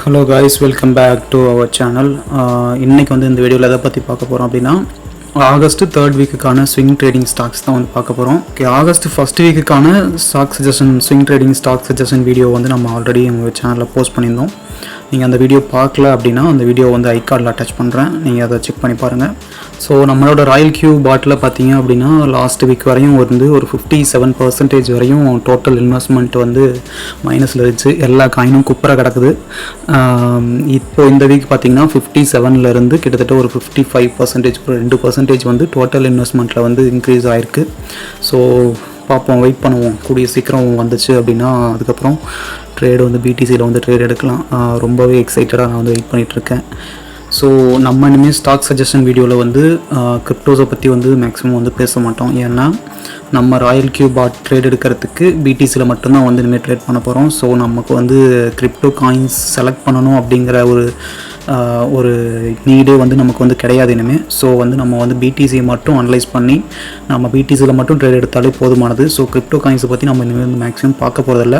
Hello guys, welcome back to our channel. இன்றைக்கி வந்து இந்த வீடியோவில் எதை பற்றி பார்க்க போகிறோம் அப்படின்னா, ஆகஸ்ட் 3rd வீக்குக்கான ஸ்விங் ட்ரேடிங் ஸ்டாக்ஸ் தான் வந்து பார்க்க போகிறோம். ஆகஸ்ட் 1st வீக்குக்கான stock suggestion, swing trading stock suggestion video வந்து நம்ம ஆல்ரெடி எங்கள் சேனலில் போஸ்ட் பண்ணியிருந்தோம். நீங்கள் அந்த வீடியோ பார்க்கல அப்படின்னா அந்த வீடியோ வந்து ஐகார்டில் அட்டாச் பண்ணுறேன், நீங்கள் அதை செக் பண்ணி பாருங்கள். ஸோ நம்மளோட ராயல் கியூ பாட்டில் பார்த்தீங்க அப்படின்னா லாஸ்ட் வீக் வரையும் வந்து ஒரு 57% வரையும் டோட்டல் இன்வெஸ்ட்மெண்ட் வந்து மைனஸில் இருந்துச்சு. எல்லா காயினும் குப்பரை கிடக்குது. இப்போ இந்த வீக் பார்த்திங்கன்னா 57லேருந்து கிட்டத்தட்ட ஒரு 55%, ஒரு 2% வந்து டோட்டல் இன்வெஸ்ட்மெண்ட்டில் வந்து இன்க்ரீஸ் ஆகிருக்கு. ஸோ பார்ப்போம், வெயிட் பண்ணுவோம். கூடிய சீக்கிரம் வந்துச்சு அப்படின்னா அதுக்கப்புறம் ட்ரேடு வந்து பிடிசியில் வந்து ட்ரேட் எடுக்கலாம். ரொம்பவே எக்ஸைட்டடாக நான் வந்து வெயிட் பண்ணிகிட்ருக்கேன். ஸோ நம்ம இனிமேல் ஸ்டாக் சஜஷன் வீடியோவில் வந்து கிரிப்டோஸை பற்றி வந்து மேக்ஸிமம் வந்து பேச மாட்டோம். ஏன்னா நம்ம ராயல் கியூ பாட் ட்ரேட் எடுக்கிறதுக்கு பிடிசியில் மட்டும்தான் வந்து இனிமேல் ட்ரேட் பண்ண போகிறோம். ஸோ நமக்கு வந்து கிரிப்டோ காயின்ஸ் செலக்ட் பண்ணணும் அப்படிங்கிற ஒரு நீடே வந்து நமக்கு வந்து கிடையாது இனிமேல். ஸோ வந்து நம்ம வந்து பிடிசியை மட்டும் அனலைஸ் பண்ணி நம்ம பிடிசியில் மட்டும் ட்ரேட் எடுத்தாலே போதுமானது. ஸோ கிரிப்டோ காயின்ஸை பற்றி நம்ம இனிமேல் வந்து மேக்ஸிமம் பார்க்க போகிறதில்ல.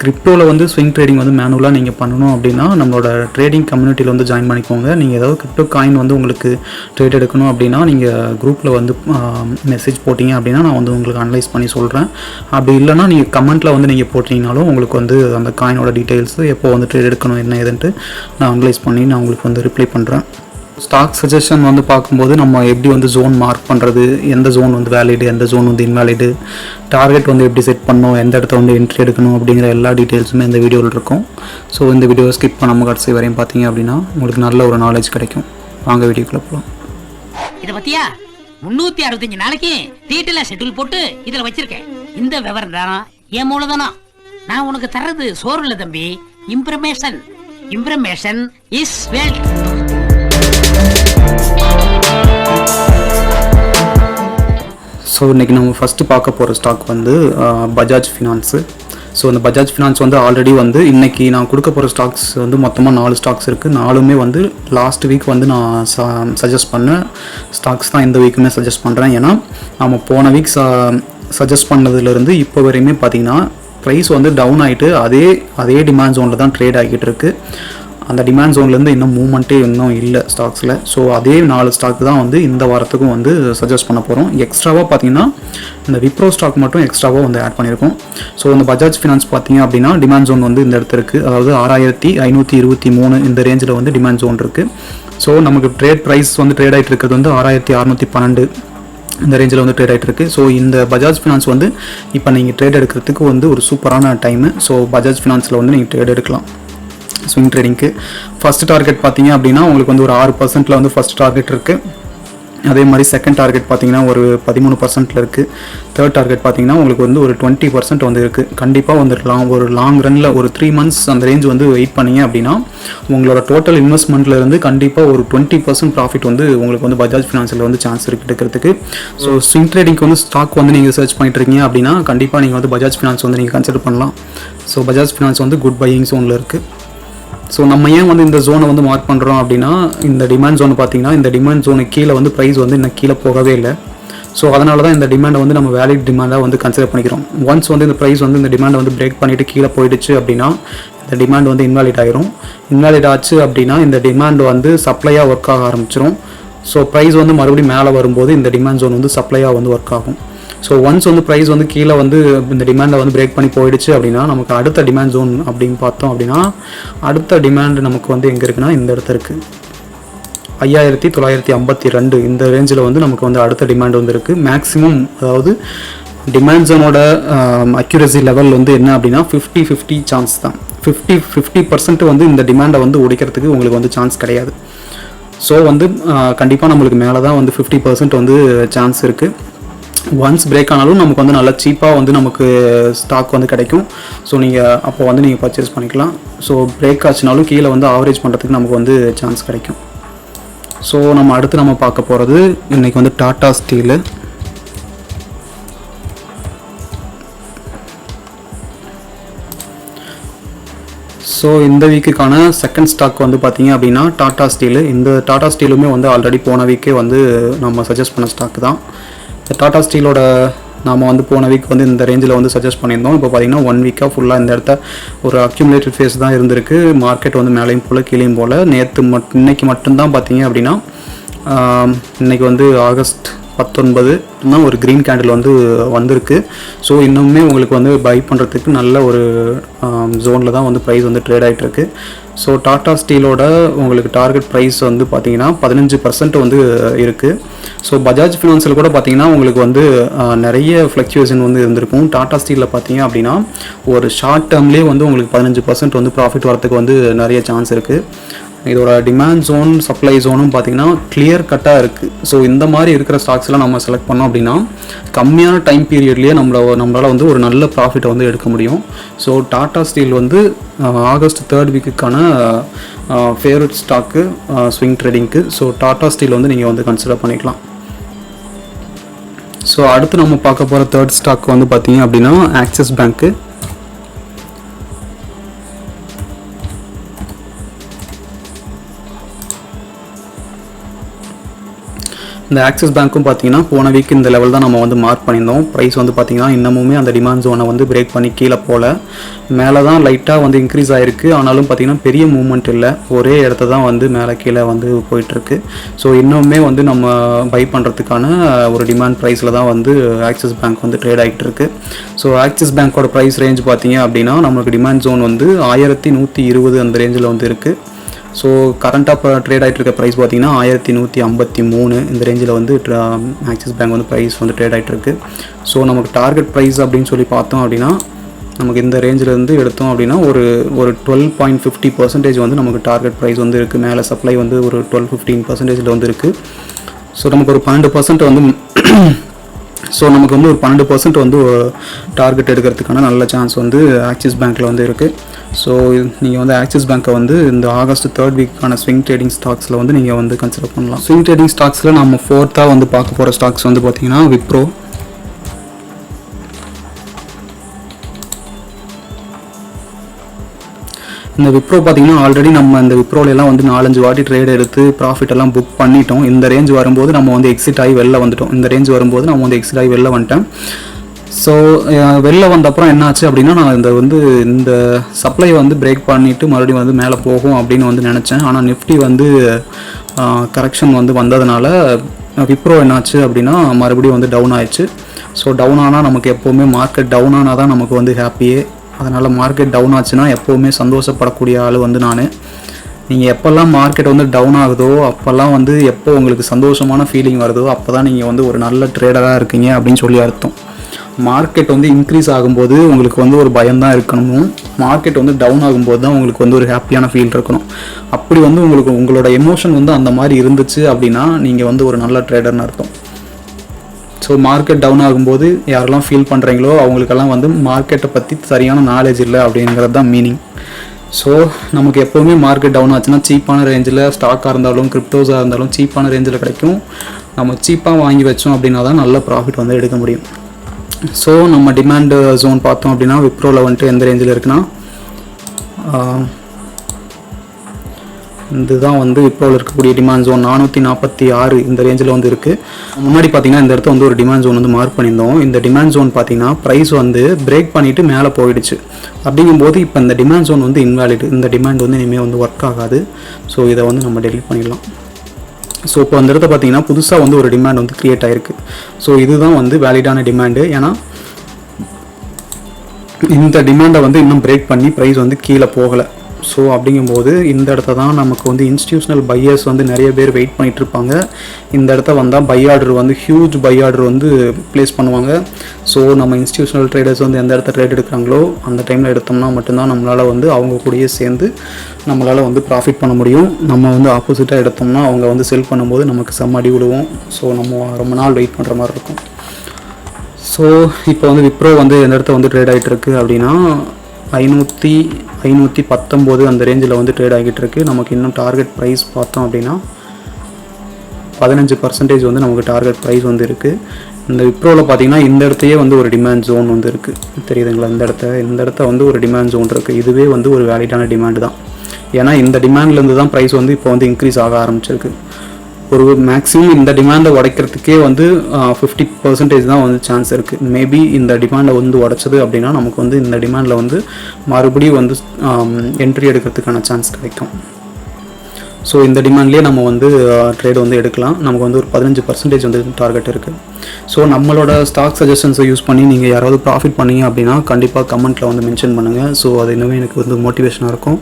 கிரிப்டோவில் வந்து ஸ்விங் ட்ரேடிங் வந்து மேனுவலாக நீங்கள் பண்ணணும் அப்படின்னா நம்மளோட ட்ரேடிங் கம்யூனிட்டியில் வந்து ஜாயின் பண்ணிக்கோங்க. நீங்கள் ஏதாவது கிரிப்டோ காயின் வந்து உங்களுக்கு ட்ரேட் எடுக்கணும் அப்படின்னா நீங்கள் குரூப்பில் வந்து மெசேஜ் போட்டிங்க அப்படின்னா நான் வந்து உங்களுக்கு அனலைஸ் பண்ணி சொல்கிறேன். அப்படி இல்லைனா நீங்கள் கமெண்ட்டில் வந்து நீங்கள் போட்டிங்கனாலும் உங்களுக்கு வந்து அந்த காயினோட டீட்டெயில்ஸு எப்போ வந்து ட்ரேட் எடுக்கணும் என்ன ஏதுன்ட்டு நான் அனலைஸ் பண்ணி நான் உங்களுக்கு வந்து ரிப்ளை பண்ணுறேன். ஸ்டாக் சஜஷன் வந்து பார்க்கும்போது நம்ம எப்படி வந்து ஜோன் மார்க் பண்ணுறது, எந்த ஜோன் வந்து வேலிடு, எந்த ஜோன் வந்து இன்வேலிடு, டார்கெட் வந்து எப்படி செட் பண்ணணும், எந்த இடத்த வந்து என்ட்ரி எடுக்கணும் அப்படிங்கிற எல்லா டீட்டெயில்ஸுமே இந்த வீடியோவில் இருக்கும். ஸோ இந்த வீடியோவை ஸ்கிப் பண்ணாமல் கடைசி வரையும் பார்த்தீங்க அப்படின்னா உங்களுக்கு நல்ல ஒரு நாலேஜ் கிடைக்கும். வாங்க வீடியோக்குள்ள போகலாம். இதை பத்தியா 365 நாளைக்கு டீட்டெயிலாக ஷெட்யூல் போட்டு இதில் வச்சிருக்கேன். இந்த விவரம் தான் என் மூலதனம். நான் உனக்கு தர்றது சோறு இல்லை தம்பி, இம்ப்ரமேஷன். இம்ப்ரமேஷன் இஸ் வெல்த். ஸோ இன்றைக்கி நம்ம ஃபஸ்ட்டு பார்க்க போகிற ஸ்டாக் வந்து பஜாஜ் ஃபினான்ஸு. ஸோ இந்த பஜாஜ் ஃபினான்ஸ் வந்து ஆல்ரெடி வந்து இன்றைக்கி நான் கொடுக்க போகிற ஸ்டாக்ஸ் வந்து மொத்தமாக 4 ஸ்டாக்ஸ் இருக்குது. 4மே வந்து லாஸ்ட் வீக் வந்து நான் சஜஸ்ட் பண்ண ஸ்டாக்ஸ் தான் இந்த வீக்குமே சஜஸ்ட் பண்ணுறேன். ஏன்னா நம்ம போன வீக் சஜஸ்ட் பண்ணதுலேருந்து இப்போ வரையுமே பார்த்திங்கன்னா ப்ரைஸ் வந்து டவுன் ஆகிட்டு அதே டிமாண்ட் ஜோனில் தான் ட்ரேட் ஆகிட்டு இருக்குது. அந்த டிமாண்ட் ஜோன்லேருந்து இன்னும் மூவ்மெண்ட்டே இன்னும் இல்லை ஸ்டாக்ஸில். ஸோ அதே 4 ஸ்டாக் தான் வந்து இந்த வாரத்துக்கும் வந்து சஜஸ்ட் பண்ண போகிறோம். எக்ஸ்ட்ராவாக பார்த்தீங்கன்னா இந்த விப்ரோ ஸ்டாக் மட்டும் எக்ஸ்ட்ராவாக வந்து ஆட் பண்ணியிருக்கோம். ஸோ இந்த பஜாஜ் ஃபினான்ஸ் பார்த்தீங்க அப்படின்னா டிமாண்ட் ஜோன் வந்து இந்த இடத்துல இருக்குது. அதாவது 6523 இந்த ரேஞ்சில் வந்து டிமாண்ட் ஜோன் இருக்குது. ஸோ நமக்கு ட்ரேட் ப்ரைஸ் வந்து ட்ரேட் ஆகிட்டு இருக்கிறது வந்து 6612 இந்த ரேஞ்சில் வந்து ட்ரேட் ஆகிட்டு இருக்குது. ஸோ இந்த பஜாஜ் ஃபினான்ஸ் வந்து இப்போ நீங்கள் ட்ரேட் எடுக்கிறதுக்கு வந்து ஒரு சூப்பரான டைமு. ஸோ பஜாஜ் ஃபினான்ஸில் வந்து நீங்கள் ட்ரேட் எடுக்கலாம். ஸ்விங் ட்ரேடிங்க்கு ஃபஸ்ட் டார்கெட் பார்த்தீங்க அப்படின்னா உங்களுக்கு வந்து ஒரு 6% வந்து ஃபஸ்ட் டார்கெட் இருக்குது. அதே மாதிரி செகண்ட் டார்கெட் பார்த்தீங்கன்னா ஒரு 13% இருக்குது. தேர்ட் டார்கெட் பார்த்தீங்கன்னா உங்களுக்கு வந்து ஒரு 20% வந்து இருக்குது. கண்டிப்பாக வந்துடலாம். ஒரு லாங் ரனில் ஒரு 3 months அந்த ரேஞ்ச் வந்து வெயிட் பண்ணிங்க அப்படின்னா உங்களோட டோட்டல் இன்வெஸ்ட்மெண்ட்லேருந்து கண்டிப்பாக ஒரு 20% ப்ராஃபிட் வந்து உங்களுக்கு வந்து பஜாஜ் ஃபினான்ஸில் வந்து சான்ஸ் இருக்குது எடுக்கிறதுக்கு. ஸோ ஸ்விங் ட்ரேடிங்க்கு வந்து ஸ்டாக் வந்து நீங்கள் சர்ச் பண்ணிட்டு இருக்கீங்க அப்படின்னா கண்டிப்பாக நீங்கள் வந்து பஜாஜ் ஃபினான்ஸ் வந்து நீங்கள் கன்சிடர் பண்ணலாம். ஸோ பஜாஜ் ஃபினான்ஸ் வந்து குட் பையிங் ஜோனில் இருக்குது. ஸோ நம்ம ஏன் வந்து இந்த ஜோனை வந்து மார்க் பண்ணுறோம் அப்படின்னா இந்த டிமாண்ட் ஜோன் பார்த்திங்கன்னா இந்த டிமாண்ட் ஜோனுக்கு கீழே வந்து ப்ரைஸ் வந்து இன்னும் கீழே போகவே இல்லை. ஸோ அதனால தான் இந்த டிமாண்டை வந்து நம்ம வேலிட் டிமாண்டாக வந்து கன்சிடர் பண்ணிக்கிறோம். ஒன்ஸ் வந்து இந்த ப்ரைஸ் வந்து இந்த டிமாண்டை வந்து பிரேக் பண்ணிவிட்டு கீழே போயிடுச்சு அப்படின்னா இந்த டிமாண்ட் வந்து இன்வாலிட் ஆகிரும். இன்வாலிட் ஆச்சு அப்படின்னா இந்த டிமாண்ட் வந்து சப்ளையாக ஒர்க் ஆக ஆரம்பிச்சிடும். ஸோ ப்ரைஸ் வந்து மறுபடியும் மேலே வரும்போது இந்த டிமாண்ட் ஜோன் வந்து சப்ளையாக வந்து ஒர்க் ஆகும். ஸோ ஒன்ஸ் வந்து ப்ரைஸ் வந்து கீழே வந்து இந்த டிமாண்டை வந்து பிரேக் பண்ணி போயிடுச்சு அப்படின்னா நமக்கு அடுத்த டிமாண்ட் ஜோன் அப்படின்னு பார்த்தோம் அப்படின்னா அடுத்த டிமாண்ட் நமக்கு வந்து எங்கே இருக்குன்னா இந்த இடத்துல இருக்குது 5952 இந்த ரேஞ்சில் வந்து நமக்கு வந்து அடுத்த டிமாண்ட் வந்து இருக்குது. மேக்ஸிமம் அதாவது டிமாண்ட் ஜோனோட அக்யூரசி லெவல் வந்து என்ன அப்படின்னா 50-50 சான்ஸ் தான். 50% வந்து இந்த டிமாண்டை வந்து உடைக்கிறதுக்கு உங்களுக்கு வந்து சான்ஸ் கிடையாது. ஸோ வந்து கண்டிப்பாக நம்மளுக்கு மேலே தான் வந்து 50% வந்து சான்ஸ் இருக்குது. ஒன்ஸ் பிரேக் ஆனாலும் நமக்கு வந்து நல்லா சீப்பாக வந்து நமக்கு ஸ்டாக் வந்து கிடைக்கும். ஸோ நீங்கள் அப்போ வந்து நீங்கள் பர்ச்சேஸ் பண்ணிக்கலாம். ஸோ பிரேக் ஆச்சுனாலும் கீழே வந்து ஆவரேஜ் பண்ணுறதுக்கு நமக்கு வந்து சான்ஸ் கிடைக்கும். ஸோ நம்ம அடுத்து நம்ம பார்க்க போகிறது இன்றைக்கி வந்து டாடா ஸ்டீலு. ஸோ இந்த வீக்குக்கான செகண்ட் ஸ்டாக் வந்து பார்த்தீங்க அப்படின்னா டாடா ஸ்டீலு. இந்த டாடா ஸ்டீலுமே வந்து ஆல்ரெடி போன வீக்கே வந்து நம்ம சஜஸ்ட் பண்ண ஸ்டாக் தான். டாடா ஸ்டீலோட நாம் வந்து போன வீக் வந்து இந்த ரேஞ்சில் வந்து சஜஸ்ட் பண்ணியிருந்தோம். இப்போ பார்த்தீங்கன்னா 1 வீக்காக ஃபுல்லாக இந்த இடத்த ஒரு அக்யூமுலேட்டட் ஃபேஸ் தான் இருந்திருக்கு. மார்க்கெட் வந்து மேலேயும் போல் கீழேயும் போல். இன்னைக்கு மட்டும்தான் பார்த்தீங்க அப்படின்னா இன்றைக்கி வந்து ஆகஸ்ட் 19 தான் ஒரு க்ரீன் கேண்டில் வந்து வந்திருக்கு. ஸோ இன்னுமே உங்களுக்கு வந்து பை பண்ணுறதுக்கு நல்ல ஒரு ஜோனில் தான் வந்து ப்ரைஸ் வந்து ட்ரேட் ஆகிட்டுருக்கு. ஸோ டாடா ஸ்டீலோட உங்களுக்கு டார்கெட் ப்ரைஸ் வந்து பார்த்தீங்கன்னா 15% வந்து இருக்குது. ஸோ பஜாஜ் ஃபினான்ஸில் கூட பார்த்தீங்கன்னா உங்களுக்கு வந்து நிறைய ஃப்ளக்சுவேஷன் வந்து இருந்திருக்கும். டாடா ஸ்டீலில் பார்த்தீங்க அப்படின்னா ஒரு ஷார்ட் டேர்ம்லேயே வந்து உங்களுக்கு 15% வந்து ப்ராஃபிட் வரதுக்கு வந்து நிறைய சான்ஸ் இருக்குது. இதோட டிமாண்ட் ஜோன் சப்ளை ஜோனும் பார்த்தீங்கன்னா கிளியர் கட்டாக இருக்குது. ஸோ இந்த மாதிரி இருக்கிற ஸ்டாக்ஸ்லாம் நம்ம செலக்ட் பண்ணோம் அப்படின்னா கம்மியான டைம் பீரியட்லேயே நம்மளால் வந்து ஒரு நல்ல ப்ராஃபிட்டை வந்து எடுக்க முடியும். ஸோ டாடா ஸ்டீல் வந்து ஆகஸ்ட் 3rd வீக்குக்கான ஃபேவரட் ஸ்டாக்கு ஸ்விங் ட்ரேடிங்க்கு. ஸோ டாடா ஸ்டீல் வந்து நீங்கள் வந்து கன்சிடர் பண்ணிக்கலாம். ஸோ அடுத்து நம்ம பார்க்க போகிற 3rd ஸ்டாக் வந்து பார்த்தீங்க அப்படின்னா ஆக்சிஸ் பேங்க்கு. இந்த ஆக்சிஸ் பேங்க்கும் பார்த்தீங்கன்னா போன வீக் இந்த லெவல் தான் நம்ம வந்து மார்க் பண்ணியிருந்தோம். ப்ரைஸ் வந்து பார்த்தீங்கன்னா இன்னமுமே அந்த டிமாண்ட் ஜோனை வந்து பிரேக் பண்ணி கீழே போகல. மேலே தான் லைட்டாக வந்து இன்க்ரீஸ் ஆகிருக்கு. ஆனாலும் பார்த்தீங்கன்னா பெரிய மூவ்மெண்ட் இல்லை, ஒரே இடத்த தான் வந்து மேலே கீழே வந்து போயிட்டுருக்கு. ஸோ இன்னுமே வந்து நம்ம பை பண்ணுறதுக்கான ஒரு டிமாண்ட் ப்ரைஸில் தான் வந்து ஆக்சிஸ் பேங்க் வந்து ட்ரேட் ஆகிட்டு இருக்கு. ஸோ ஆக்சிஸ் பேங்க்கோட ப்ரைஸ் ரேஞ்ச் பார்த்தீங்க அப்படின்னா நம்மளுக்கு டிமாண்ட் ஜோன் வந்து 1120 அந்த ரேஞ்சில் வந்து இருக்குது. ஸோ கரண்ட்டாக இப்போ ட்ரேட் ஆகிட்டு இருக்க ப்ரைஸ் பார்த்தீங்கன்னா 1153 இந்த ரேஞ்சில் வந்து ஆக்சிஸ் பேங்க் வந்து ப்ரைஸ் வந்து ட்ரேட் ஆகிட்டு இருக்கு. ஸோ நமக்கு டார்கெட் ப்ரைஸ் அப்படின்னு சொல்லி பார்த்தோம் அப்படின்னா நமக்கு இந்த ரேஞ்சிலேருந்து எடுத்தோம் அப்படின்னா ஒரு 12.50% வந்து நமக்கு டார்கெட் ப்ரைஸ் வந்து இருக்குது. மேலே சப்ளை வந்து ஒரு 12-15% வந்து இருக்குது. ஸோ நமக்கு ஒரு 12% வந்து நமக்கு வந்து ஒரு 12% வந்து டார்கெட் எடுக்கிறதுக்கான நல்ல சான்ஸ் வந்து ஆக்சிஸ் பேங்க்கில் வந்து இருக்குது. ஸோ நீங்கள் வந்து ஆக்சிஸ் பேங்க்கை வந்து இந்த ஆகஸ்ட் 3rd வீக்கான ஸ்விங் ட்ரேடிங் ஸ்டாக்ஸில் வந்து நீங்கள் வந்து கன்சிடர் பண்ணலாம். ஸ்விங் ட்ரேடிங் ஸ்டாக்ஸில் நம்ம 4th வந்து பார்க்க போகிற ஸ்டாக்ஸ் வந்து பார்த்தீங்கன்னா விப்ரோ. இந்த விப்ரோ பார்த்தீங்கன்னா ஆல்ரெடி நம்ம இந்த விப்ரோலாம் வந்து 4-5 வாட்டி ட்ரேட் எடுத்து ப்ராஃபிட் எல்லாம் புக் பண்ணிட்டோம். இந்த ரேஞ்ச் வரும்போது நம்ம வந்து எக்ஸிட் ஆகி வெளில வந்துட்டோம். இந்த ரேஞ்ச் வரும்போது நம்ம வந்து எக்ஸிட் ஆகி வெளில வந்துட்டேன். ஸோ வெளில வந்தப்புறம் என்னாச்சு அப்படின்னா நான் இந்த சப்ளையை வந்து பிரேக் பண்ணிவிட்டு மறுபடியும் வந்து மேலே போகும் அப்படின்னு வந்து நினச்சேன். ஆனால் நிஃப்டி வந்து கரெக்ஷன் வந்து வந்ததுனால விப்ரோ என்னாச்சு அப்படின்னா மறுபடியும் வந்து டவுன் ஆயிடுச்சு. ஸோ டவுன் ஆனால் நமக்கு எப்போவுமே மார்க்கெட் டவுன் ஆனால் தான் நமக்கு வந்து ஹாப்பியே. அதனால் மார்க்கெட் டவுன் ஆச்சுன்னா எப்போவுமே சந்தோஷப்படக்கூடிய ஆள் வந்து நான். நீங்கள் எப்போல்லாம் மார்க்கெட் வந்து டவுன் ஆகுதோ அப்போல்லாம் வந்து எப்போ உங்களுக்கு சந்தோஷமான ஃபீலிங் வருதோ அப்போ தான் நீங்கள் வந்து ஒரு நல்ல ட்ரேடராக இருக்கீங்க அப்படின்னு சொல்லி அர்த்தம். மார்க்கெட் வந்து இன்க்ரீஸ் ஆகும்போது உங்களுக்கு வந்து ஒரு பயம்தான் இருக்கணும். மார்க்கெட் வந்து டவுன் ஆகும்போது தான் உங்களுக்கு வந்து ஒரு ஹாப்பியான ஃபீல் இருக்கணும். அப்படி வந்து உங்களோட எமோஷன் வந்து அந்த மாதிரி இருந்துச்சு அப்படின்னா நீங்கள் வந்து ஒரு நல்ல ட்ரேடர்னு அர்த்தம். ஸோ மார்க்கெட் டவுன் ஆகும்போது யாரெல்லாம் ஃபீல் பண்ணுறீங்களோ அவங்களுக்கெல்லாம் வந்து மார்க்கெட்டை பற்றி சரியான நாலேஜ் இல்லை அப்படிங்கிறது தான் மீனிங். ஸோ நமக்கு எப்போவுமே மார்க்கெட் டவுன் ஆச்சுன்னா சீப்பான ரேஞ்சில் ஸ்டாக்காக இருந்தாலும் கிரிப்டோஸாக இருந்தாலும் சீப்பான ரேஞ்சில் கிடைக்கும். நம்ம சீப்பாக வாங்கி வச்சோம் அப்படின்னா தான் நல்ல ப்ராஃபிட் வந்து எடுக்க முடியும். ஸோ நம்ம டிமாண்ட் ஜோன் பார்த்தோம் அப்படின்னா விப்ரோவில் வந்துட்டு எந்த ரேஞ்சில் இருக்குன்னா இதுதான் வந்து விப்ரோவில் இருக்கக்கூடிய டிமாண்ட் ஜோன் 446 இந்த ரேஞ்சில் வந்து இருக்குது. முன்னாடி பார்த்தீங்கன்னா இந்த இடத்த வந்து ஒரு டிமாண்ட் ஜோன் வந்து மார்க் பண்ணியிருந்தோம். இந்த டிமாண்ட் ஜோன் பார்த்தீங்கன்னா ப்ரைஸ் வந்து பிரேக் பண்ணிவிட்டு மேலே போயிடுச்சு. அப்படிங்கும்போது இப்போ இந்த டிமாண்ட் ஜோன் வந்து இன்வாலிட். இந்த டிமாண்ட் வந்து இனிமேல் வந்து ஒர்க் ஆகாது. ஸோ இதை வந்து நம்ம டெலீட் பண்ணிடலாம். ஸோ இப்போ அந்த இடத்த பார்த்தீங்கன்னா புதுசாக வந்து ஒரு டிமாண்ட் வந்து க்ரியேட் ஆகிருக்கு. ஸோ இதுதான் வந்து வேலிடான டிமாண்டு. ஏன்னா இந்த டிமாண்டை வந்து இன்னும் பிரேக் பண்ணி ப்ரைஸ் வந்து கீழே போகலை. ஸோ அப்படிங்கும்போது இந்த இடத்த தான் நமக்கு வந்து இன்ஸ்டியூஷனல் பையர்ஸ் வந்து நிறைய பேர் வெயிட் பண்ணிகிட்டு இருப்பாங்க. இந்த இடத்த வந்தால் பை ஆர்டர் வந்து ஹியூஜ் பை ஆர்டர் வந்து ப்ளேஸ் பண்ணுவாங்க. ஸோ நம்ம இன்ஸ்டியூஷனல் ட்ரேடர்ஸ் வந்து எந்த இடத்த ட்ரேட் எடுக்கிறாங்களோ அந்த டைமில் எடுத்தோம்னா மட்டும்தான் நம்மளால் வந்து அவங்க கூடயே சேர்ந்து நம்மளால் வந்து ப்ராஃபிட் பண்ண முடியும். நம்ம வந்து ஆப்போசிட்டாக எடுத்தோம்னா அவங்க வந்து செல் பண்ணும்போது நமக்கு செம்ம அடி விடுவோம். ஸோ நம்ம ரொம்ப நாள் வெயிட் பண்ணுற மாதிரி இருக்கும். ஸோ இப்போ வந்து விப்ரோ வந்து எந்த இடத்த வந்து ட்ரேட் ஆகிட்டு இருக்குது அப்படின்னா 519 அந்த ரேஞ்சில் வந்து ட்ரேட் ஆகிட்டு இருக்குது. நமக்கு இன்னும் டார்கெட் ப்ரைஸ் பார்த்தோம் அப்படின்னா 15% வந்து நமக்கு டார்கெட் ப்ரைஸ் வந்து இருக்குது. இந்த விப்ரோவில் பார்த்தீங்கன்னா இந்த இடத்தையே வந்து ஒரு டிமாண்ட் ஜோன் வந்து இருக்குது. தெரியுதுங்களா? இந்த இடத்த வந்து ஒரு டிமாண்ட் ஜோன் இருக்குது. இதுவே வந்து ஒரு வேலிடான டிமாண்டு தான். ஏன்னா இந்த டிமாண்ட்லேருந்து தான் ப்ரைஸ் வந்து இப்போ வந்து இன்க்ரீஸ் ஆக ஆரம்பிச்சிருக்கு. ஒரு மேக்ஸிமம் இந்த டிமாண்டை உடைக்கிறதுக்கே வந்து 50% தான் வந்து சான்ஸ் இருக்குது. மேபி இந்த டிமாண்டை வந்து உடைச்சது அப்படின்னா நமக்கு வந்து இந்த டிமாண்டில் வந்து மறுபடியும் வந்து என்ட்ரி எடுக்கிறதுக்கான சான்ஸ் கிடைக்கும். ஸோ இந்த டிமாண்ட்லேயே நம்ம வந்து ட்ரேட் வந்து எடுக்கலாம். நமக்கு வந்து ஒரு 15% வந்து டார்கெட் இருக்குது. ஸோ நம்மளோட ஸ்டாக் சஜஷன்ஸை யூஸ் பண்ணி நீங்கள் யாராவது ப்ராஃபிட் பண்ணீங்க அப்படின்னா கண்டிப்பாக கமெண்ட்டில் வந்து மென்ஷன் பண்ணுங்கள். ஸோ அது இன்னுமே எனக்கு வந்து மோட்டிவேஷனாக இருக்கும்.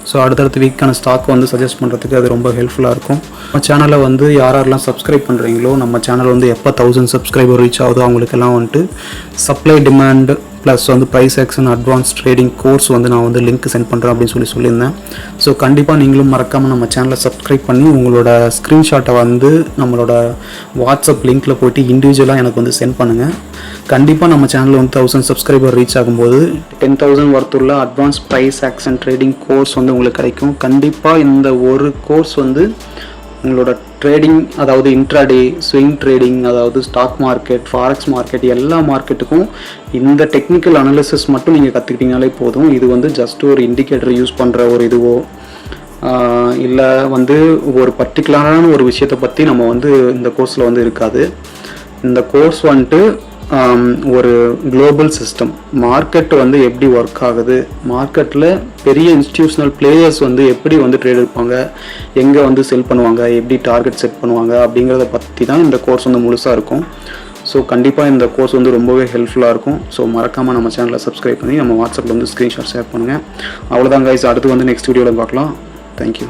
ஸோ அடுத்தடுத்த வீக்கான ஸ்டாக் வந்து சஜஸ்ட் பண்ணுறதுக்கு அது ரொம்ப ஹெல்ப்ஃபுல்லாக இருக்கும். நம்ம சேனலை வந்து யாரெல்லாம் சப்ஸ்கிரைப் பண்ணுறீங்களோ, நம்ம சேனல் வந்து எப்போ 1000 சப்ஸ்கிரைபர் ரீச் ஆகுதோ அவங்களுக்கெல்லாம் வந்துட்டு சப்ளை டிமாண்ட் ப்ளஸ் வந்து price action advance trading course வந்து நான் வந்து லிங்க் சென்ட் பண்ணுறேன் அப்படின்னு சொல்லியிருந்தேன். ஸோ கண்டிப்பாக நீங்களும் மறக்காமல் நம்ம சேனலை சப்ஸ்கிரைப் பண்ணி உங்களோட ஸ்க்ரீன்ஷாட்டை வந்து நம்மளோட வாட்ஸ்அப் லிங்க்கில் போய்ட்டு இண்டிவிஜுவலாக எனக்கு வந்து சென்ட் பண்ணுங்கள். கண்டிப்பாக நம்ம சேனலில் வந்து 1000 சப்ஸ்கிரைபர் ரீச் ஆகும்போது 10,000 வர்த்துள்ள advance price action trading course வந்து உங்களுக்கு கிடைக்கும். கண்டிப்பாக இந்த ஒரு கோர்ஸ் வந்து உங்களோட ட்ரேடிங், அதாவது இன்ட்ராடே, ஸ்விங் ட்ரேடிங், அதாவது ஸ்டாக் மார்க்கெட், ஃபாரெக்ஸ் மார்க்கெட், எல்லா மார்க்கெட்டுக்கும் இந்த டெக்னிக்கல் அனாலிசிஸ் மட்டும் நீங்கள் கற்றுக்கிட்டீங்கனாலே போதும். இது வந்து ஜஸ்ட் ஒரு இண்டிகேட்டர் யூஸ் பண்ணுற ஒரு இதுவோ இல்லை வந்து ஒரு பர்டிகுலரான ஒரு விஷயத்தை பற்றி நம்ம வந்து இந்த கோர்ஸில் வந்து இருக்காது. இந்த கோர்ஸ் வந்துட்டு ஒரு குளோபல் சிஸ்டம், மார்க்கெட் வந்து எப்படி ஒர்க் ஆகுது, மார்க்கெட்டில் பெரிய இன்ஸ்டிடியூஷனல் பிளேயர்ஸ் வந்து எப்படி வந்து ட்ரேட் எடுப்பாங்க, எங்கே வந்து செல் பண்ணுவாங்க, எப்படி டார்கெட் செட் பண்ணுவாங்க அப்படிங்கிறத பற்றி தான் இந்த கோர்ஸ் வந்து முழுசாக இருக்கும். ஸோ கண்டிப்பாக இந்த கோர்ஸ் வந்து ரொம்பவே ஹெல்ப்ஃபுல்லாக இருக்கும். ஸோ மறக்காமல் நம்ம சேனலை சப்ஸ்கிரைப் பண்ணி நம்ம வாட்ஸ்அப்பில் வந்து ஸ்க்ரீன்ஷாட் ஷேர் பண்ணுங்கள். அவ்வளோதான் கைஸ், அடுத்து வந்து நெக்ஸ்ட் வீடியோவில் பார்க்கலாம். தேங்க்யூ.